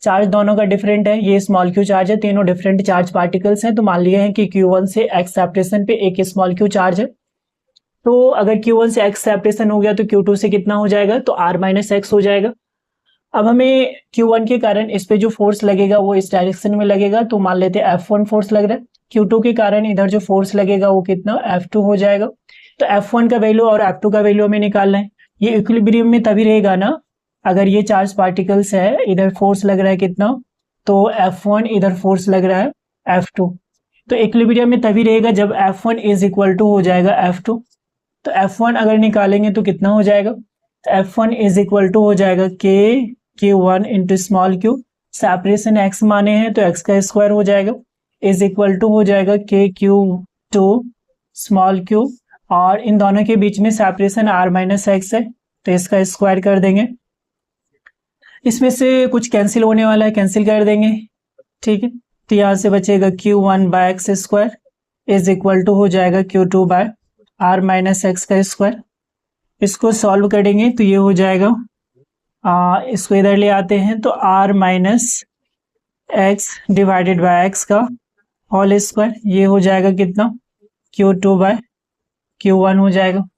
Charge दोनों का different है, ये स्मॉल क्यू चार्ज है, तीनों डिफरेंट चार्ज पार्टिकल्स हैं। तो मान लिए हैं कि Q1 से x सेपरेशन पे एक स्मॉल क्यू चार्ज है। तो अगर Q1 से x सेपरेशन हो गया तो Q2 से कितना हो जाएगा, तो r माइनस एक्स हो जाएगा। अब हमें Q1 के कारण इस पे जो फोर्स लगेगा वो इस डायरेक्शन में लगेगा, तो मान लेते हैं F1 फोर्स लग रहा है। Q2 के कारण इधर जो फोर्स लगेगा वो कितना, F2 हो जाएगा। तो F1 का वैल्यू और F2 का वैल्यू हमें निकालना है। ये इक्विलिब्रियम में तभी रहेगा ना अगर ये चार्ज पार्टिकल्स है, इधर फोर्स लग रहा है कितना, तो F1, इधर फोर्स लग रहा है F2। तो इक्विलिब्रियम में तभी रहेगा जब F1 इज इक्वल टू हो जाएगा F2। तो F1 अगर निकालेंगे तो कितना हो जाएगा, तो F1 इज इक्वल टू हो जाएगा Q1 into small Q, separation x माने हैं तो x का स्क्वायर हो जाएगा, इज इक्वल टू हो जाएगा Q2 स्मॉल क्यू, और इन दोनों के बीच में सेपरेशन r माइनस एक्स है तो इसका स्क्वायर कर देंगे। इसमें से कुछ कैंसिल होने वाला है, कैंसिल कर देंगे, ठीक है। तो यहाँ से बचेगा Q1 by x square is equal to हो जाएगा Q2 by r minus x का स्क्वायर। इसको सॉल्व करेंगे तो ये हो जाएगा, इसको इधर ले आते हैं तो r minus x divided by x का होल स्क्वायर, ये हो जाएगा कितना, Q2 बाय Q1 हो जाएगा।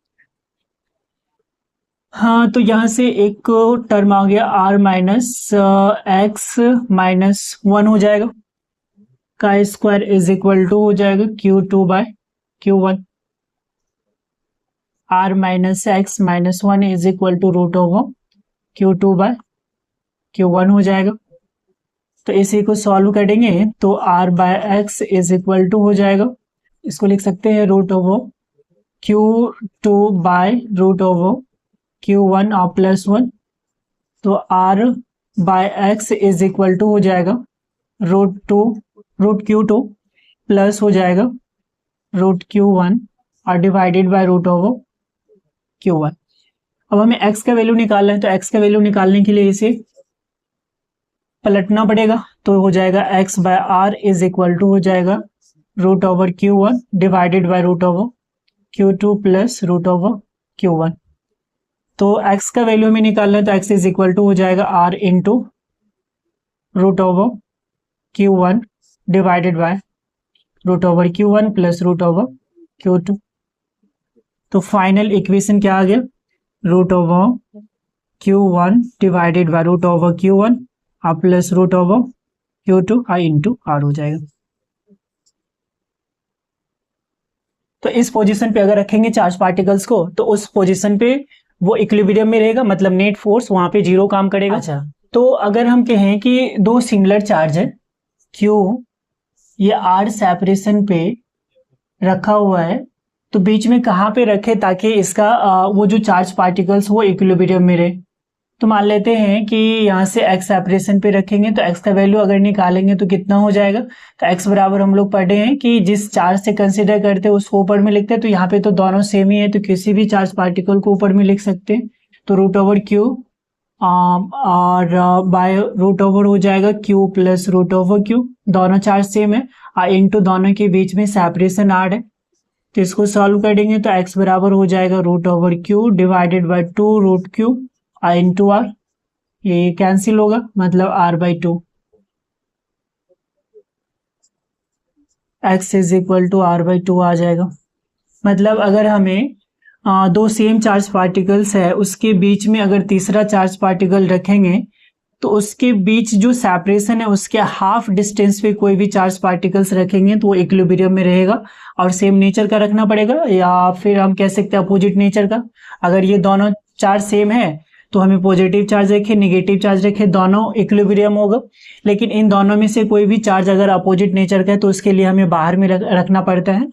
हाँ, तो यहाँ से एक टर्म आ गया r माइनस एक्स माइनस 1 हो जाएगा, का स्क्वायर इज इक्वल टू हो जाएगा Q2 by Q1। r minus x minus 1 is equal to root over Q2 by Q1 हो जाएगा। तो इसी को सॉल्व करेंगे तो r by x is equal to हो जाएगा, इसको लिख सकते हैं root over Q2 by root over Q1 और प्लस 1। तो r by x is equal to हो जाएगा रूट Q2 प्लस हो जाएगा रूट Q1 और divided by root over Q1। अब हमें x का वैल्यू निकालना है, तो x का वैल्यू निकालने के लिए इसे पलटना पड़ेगा, तो हो जाएगा x by r is equal to हो जाएगा root over Q1 divided by root over Q2 plus root over Q1। तो x का वैल्यू हमें निकालना है, तो x इज इक्वल टू हो जाएगा r into root over Q1 divided by root over Q1 plus root over Q2। तो final equation क्या आ गया, root over Q1 divided by root over Q1 और plus root over Q2 i into r हो जाएगा। तो इस position पे अगर रखेंगे चार्ज पार्टिकल्स को तो उस पोजीशन पे वो इक्विलिब्रियम में रहेगा, मतलब नेट फोर्स वहां पे जीरो काम करेगा। अच्छा, तो अगर हम कहें कि दो सिमिलर चार्ज है Q, ये R सेपरेशन पे रखा हुआ है, तो बीच में कहाँ पे रखे ताकि इसका वो जो चार्ज पार्टिकल्स वो इक्विलिब्रियम में रहे। तो मान लेते हैं कि यहाँ से x सेपरेशन पे रखेंगे तो x का वैल्यू अगर निकालेंगे तो कितना हो जाएगा, तो x बराबर हम लोग पढ़े हैं कि जिस चार्ज से कंसीडर करते हैं उसको ऊपर में लिखते हैं। तो यहाँ पे तो दोनों सेम ही है, तो किसी भी चार्ज पार्टिकल को ऊपर में लिख सकते हैं। तो रूट ओवर Q और बाय रूट ओवर हो जाएगा Q plus root over Q, दोनों चार्ज सेम है, और इंटू दोनों के बीच में सेपरेशन r है। तो इसको सॉल्व करेंगे तो x बराबर हो जाएगा root over Q divided by 2 root Q into r, ये कैंसिल होगा मतलब r by 2, x is equal to r by 2 आ जाएगा। मतलब अगर हमें दो सेम चार्ज पार्टिकल्स है उसके बीच में अगर तीसरा चार्ज पार्टिकल रखेंगे तो उसके बीच जो सेपरेशन है उसके हाफ डिस्टेंस पे कोई भी चार्ज पार्टिकल्स रखेंगे तो वो इक्विलिब्रियम में रहेगा, और सेम नेचर का रखना पड़ेगा, या फिर हम कह सकते हैं अपोजिट नेचर का। अगर ये दोनों चार्ज सेम है तो हमें पॉजिटिव चार्ज रखे, नेगेटिव चार्ज रखे, दोनों इक्विलिब्रियम होगा। लेकिन इन दोनों में से कोई भी चार्ज अगर अपोजिट नेचर का है तो उसके लिए हमें बाहर में रखना पड़ता है।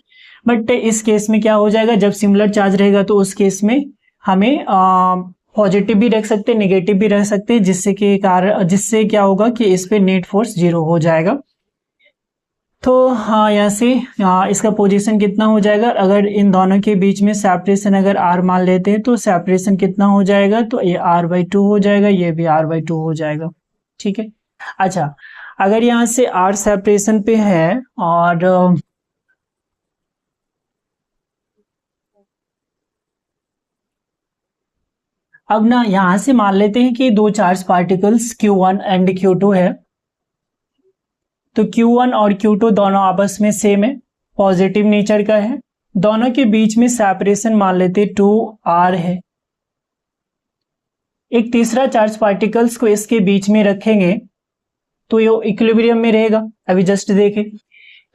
बट इस केस में क्या हो जाएगा, जब सिमिलर चार्ज रहेगा तो उस केस में हमें पॉजिटिव भी रख सकते हैं, नेगेटिव भी रख सकते हैं, जिससे क्या होगा कि इस पे नेट फोर्स जीरो हो जाएगा। तो हाँ, यहाँ से इसका पोजीशन कितना हो जाएगा, अगर इन दोनों के बीच में सेपरेशन अगर r मान लेते हैं तो सेपरेशन कितना हो जाएगा, तो ये r बाई 2 हो जाएगा, ये भी r बाई 2 हो जाएगा, ठीक है। अच्छा, अगर यहाँ से r सेपरेशन पे है और अब ना यहाँ से मान लेते हैं कि दो charge particles Q1 and Q2 है, तो Q1 और Q2 दोनों आपस में सेम है, पॉजिटिव नेचर का है। दोनों के बीच में सेपरेशन मान लेते 2r है। एक तीसरा चार्ज पार्टिकल्स को इसके बीच में रखेंगे तो ये इक्विलिब्रियम में रहेगा। अभी जस्ट देखें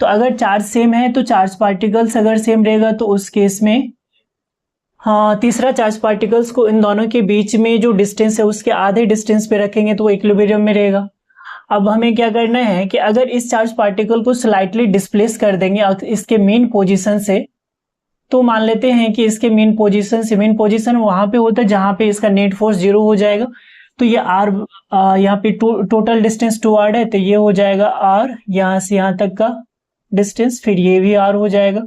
तो अगर चार्ज सेम है तो चार्ज पार्टिकल्स अगर सेम रहेगा तो उस केस में हाँ तीसरा चार्ज पार्टिकल्स को इन दोनों के बीच में जो डिस्टेंस है उसके आधे डिस्टेंस पे रखेंगे तो वो इक्विलिब्रियम में रहेगा। अब हमें क्या करना है कि अगर इस चार्ज पार्टिकल को स्लाइटली डिस्प्लेस कर देंगे इसके मेन पोजीशन से, तो मान लेते हैं कि इसके मेन पोजीशन वहां पे होता है जहां पे इसका नेट फोर्स 0 हो जाएगा। तो ये r यहाँ पे टोटल डिस्टेंस 2r है, तो ये हो जाएगा r यहाँ से यहाँ तक का डिस्टेंस, फिर ये भी r हो जाएगा।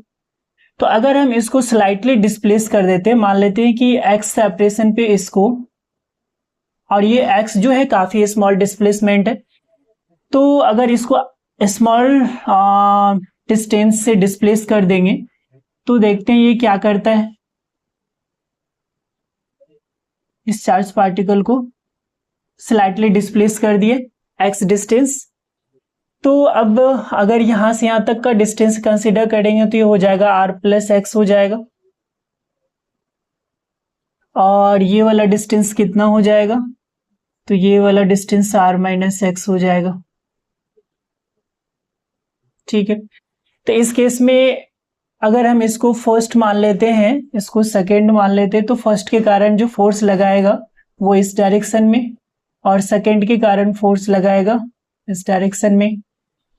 तो अगर हम इसको स्लाइटली डिस्प्लेस कर देते हैं, मान लेते हैं कि x सेपरेशन पे इसको, और ये x जो है काफी स्मॉल डिस्प्लेसमेंट है, तो अगर इसको स्मॉल डिस्टेंस से डिस्प्लेस कर देंगे तो देखते हैं ये क्या करता है। इस चार्ज पार्टिकल को स्लाइटली डिस्प्लेस कर दिए x डिस्टेंस, तो अब अगर यहां से यहां तक का डिस्टेंस कंसीडर करेंगे तो ये हो जाएगा r प्लस एक्स हो जाएगा, और ये वाला डिस्टेंस कितना हो जाएगा, तो ये वाला डिस्टेंस r माइनस एक्स हो जाएगा। ठीक है, तो इस केस में अगर हम इसको फर्स्ट मान लेते हैं, इसको सेकंड मान लेते हैं, तो फर्स्ट के कारण जो फोर्स लगाएगा वो इस डायरेक्शन में, और सेकंड के कारण फोर्स लगाएगा इस डायरेक्शन में।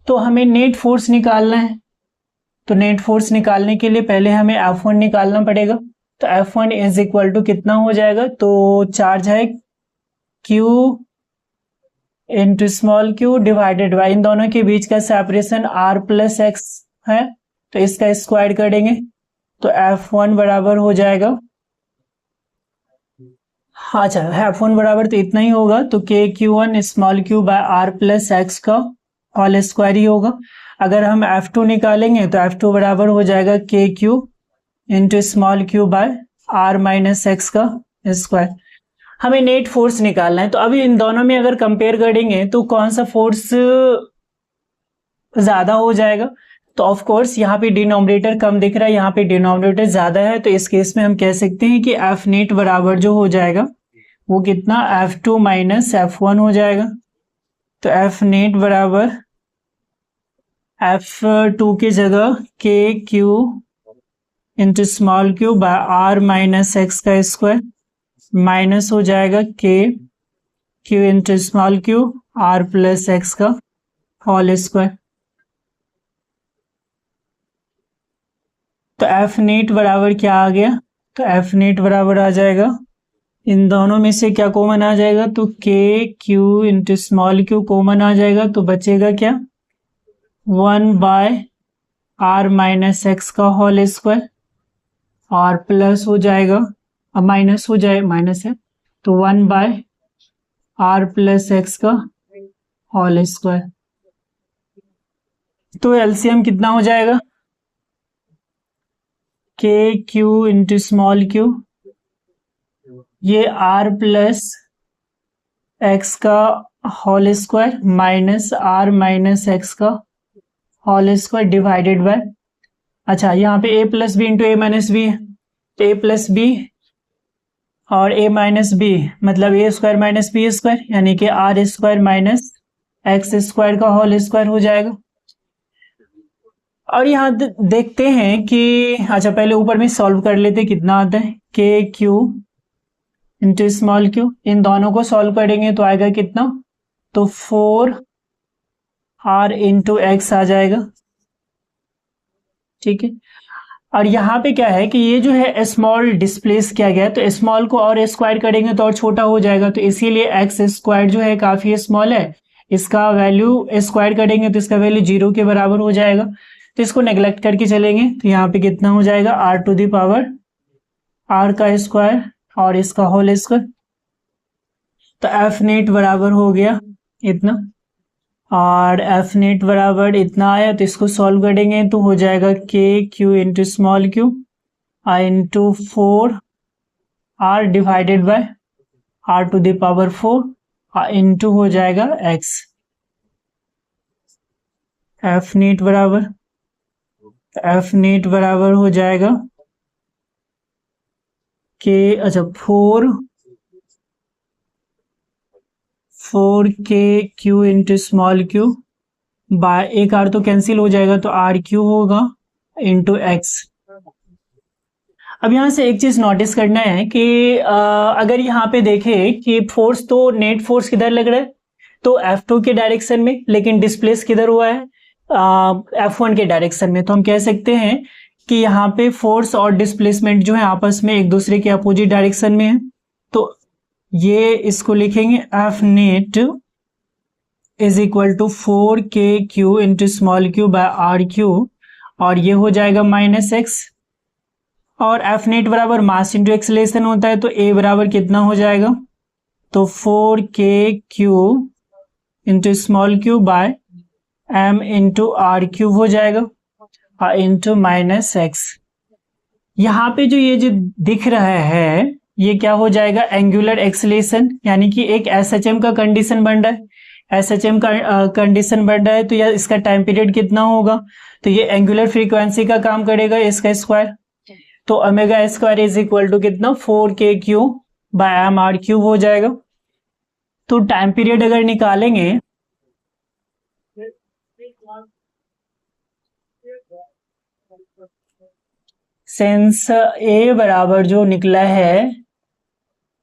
तो हमें नेट फोर्स निकालना है, तो नेट फोर्स निकालने के लिए पहले हमें F1 निकालना पड़ेगा। तो F1 इज इक्वल टू कितना हो जाएगा, तो चार्ज है Q into small q divided by इन दोनों के बीच का सेपरेशन r प्लस एक्स है, तो इसका स्क्वायर करेंगे तो F1 बराबर हो जाएगा, अच्छा F1 बराबर तो इतना ही होगा, तो KQ1 small q by r plus x का होल स्क्वायर ही होगा। अगर हम F2 निकालेंगे तो F2 बराबर हो जाएगा KQ into small q by r minus x का स्क्वायर। हमें नेट फोर्स निकालना है, तो अभी इन दोनों में अगर कंपेयर करेंगे तो कौन सा फोर्स ज्यादा हो जाएगा, तो ऑफ कोर्स यहाँ पे डिनोमिनेटर कम दिख रहा है, यहाँ पे डिनोमिनेटर ज्यादा है, तो इस केस में हम कह सकते हैं कि F नेट बराबर जो हो जाएगा वो कितना F2 माइनस F1 हो जाएगा। तो F नेट बराबर F2 की जगह KQ into small q by r minus x का स्क्वायर माइनस हो जाएगा KQ into small q r plus x का होल स्क्वायर। तो F नेट बराबर क्या आ गया, तो F नेट बराबर आ जाएगा, इन दोनों में से क्या कॉमन आ जाएगा, तो KQ into small q common आ जाएगा, तो बचेगा क्या 1 बाय r माइनस एक्स का होल स्क्वायर, और प्लस हो जाएगा, अब माइनस हो जाए माइनस है तो 1 बाय r प्लस एक्स का होल स्क्वायर। तो एलसीएम कितना हो जाएगा, KQ इंटू स्मॉल q, ये r प्लस एक्स का whole square minus r minus x का होल स्क्वायर डिवाइडेड बाय, अच्छा यहाँ पे a plus b into a minus b है, तो a प्लस बी और a माइनस बी मतलब a square minus b square, यानी कि r square minus x square का होल स्क्वायर हो जाएगा। और यहाँ देखते हैं कि अच्छा पहले ऊपर में सॉल्व कर लेते कितना आता है, KQ इंटू स्मॉल q, इन दोनों को सॉल्व करेंगे तो आएगा कितना, तो 4r इंटू एक्स आ जाएगा। ठीक है, और यहाँ पे क्या है कि ये जो है स्मॉल डिस्प्लेस किया गया, तो स्मॉल को और स्क्वायर करेंगे तो और छोटा हो जाएगा, तो इसीलिए एक्स स्क्वायर जो है काफी स्मॉल है, इसका वैल्यू स्क्वायर करेंगे तो इसका वैल्यू 0 के बराबर हो जाएगा, तो इसको नेग्लेक्ट करके चलेंगे तो यहाँ पे कितना हो जाएगा r to the power r का स्क्वायर और इसका होल स्क्वायर। तो F नेट बराबर हो गया इतना, और F नेट बराबर इतना आया, तो इसको सॉल्व करेंगे तो हो जाएगा KQ into small q into 4r divided by r to the power 4 into हो जाएगा x। एफ नीट बराबर हो जाएगा के, अच्छा, 4k into small q by, एक आर तो कैंसिल हो जाएगा तो आर क्यू होगा इंटू एक्स। अब यहाँ से एक चीज नोटिस करना है कि अगर यहाँ पे देखें कि फोर्स तो नेट फोर्स किधर लग रहा है, तो F2 के डायरेक्शन में, लेकिन डिस्प्लेस किधर हुआ है F1 के डायरेक्शन में। तो हम कह सकते हैं कि यहाँ पे फोर्स और डिस्प्लेसमेंट जो है आपस में एक दूसरे के अपोजिट डायरेक्शन में है। तो ये इसको लिखेंगे F net is equal to 4k into small q by r q, और ये हो जाएगा -x। और एफ नेट बराबर मास इंटू एक्सेलरेशन होता है, तो ए बराबर कितना हो जाएगा, तो 4k into small q by m into r cube हो जाएगा इंटू -x। यहाँ पे जो दिख रहा है ये क्या हो जाएगा, एंगुलर एक्सेलरेशन, यानी कि एक SHM का कंडीशन बन रहा है। SHM का कंडीशन बन रहा है तो यह इसका टाइम पीरियड कितना होगा, तो ये एंगुलर फ्रीक्वेंसी का काम करेगा, इसका स्क्वायर। तो omega square is equal to कितना, 4k bye m r cube हो जाएगा। तो टाइम पीरियड अगर निकालेंगे सिंस ए बराबर जो निकला है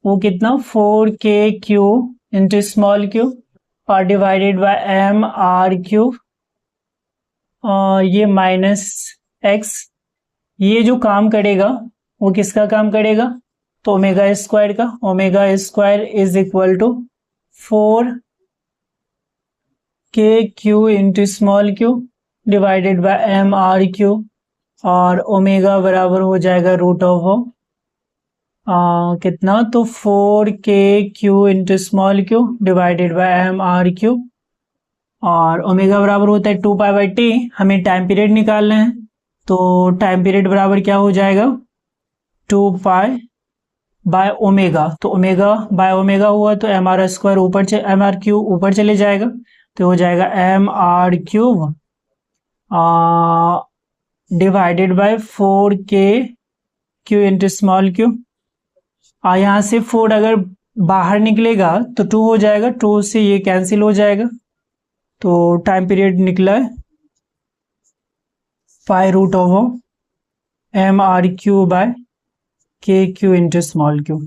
वो कितना, 4k इंटू स्मॉल क्यू और divided by m r cube, और ये -x, ये जो काम करेगा वो किसका काम करेगा, तो ओमेगा स्क्वायर का। Omega square is equal to 4k into small q divided by m r cube, और ओमेगा बराबर हो जाएगा रूट ऑफ कितना, तो 4k into small q divided by m r cube, और ओमेगा बराबर होता है 2π/t। हमें टाइम पीरियड निकालना है, तो टाइम पीरियड बराबर क्या हो जाएगा, 2π/ओमेगा। तो ओमेगा बाय ओमेगा हुआ तो m r square m r cube ऊपर चले जाएगा, तो हो जाएगा m r cube divided by 4k into small q. यहाँ से 4 अगर बाहर निकलेगा तो 2 हो जाएगा, 2 से ये कैंसिल हो जाएगा, तो टाइम पीरियड निकला है √एम r q by k into small q.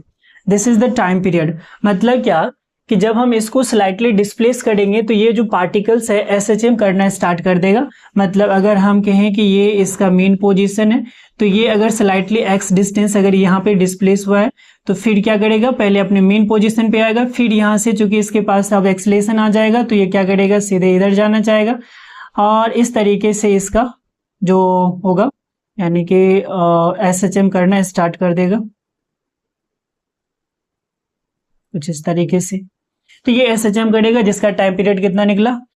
This is the time period. मतलब क्या कि जब हम इसको स्लाइटली डिस्प्लेस करेंगे तो ये जो पार्टिकल्स है SHM करना स्टार्ट कर देगा। मतलब अगर हम कहें कि ये इसका मेन पोजीशन है, तो ये अगर स्लाइटली x डिस्टेंस अगर यहाँ पे डिस्प्लेस हुआ है तो फिर क्या करेगा, पहले अपने मेन पोजीशन पे आएगा, फिर यहाँ से चूंकि इसके पास अब एक्सेलरेशन आ जाएगा तो ये क्या करेगा, सीधे इधर जाना चाहेगा, और इस तरीके से इसका जो होगा यानी कि SHM करना स्टार्ट कर देगा कुछ इस तरीके से। तो ये SHM करेगा जिसका टाइम पीरियड कितना निकला,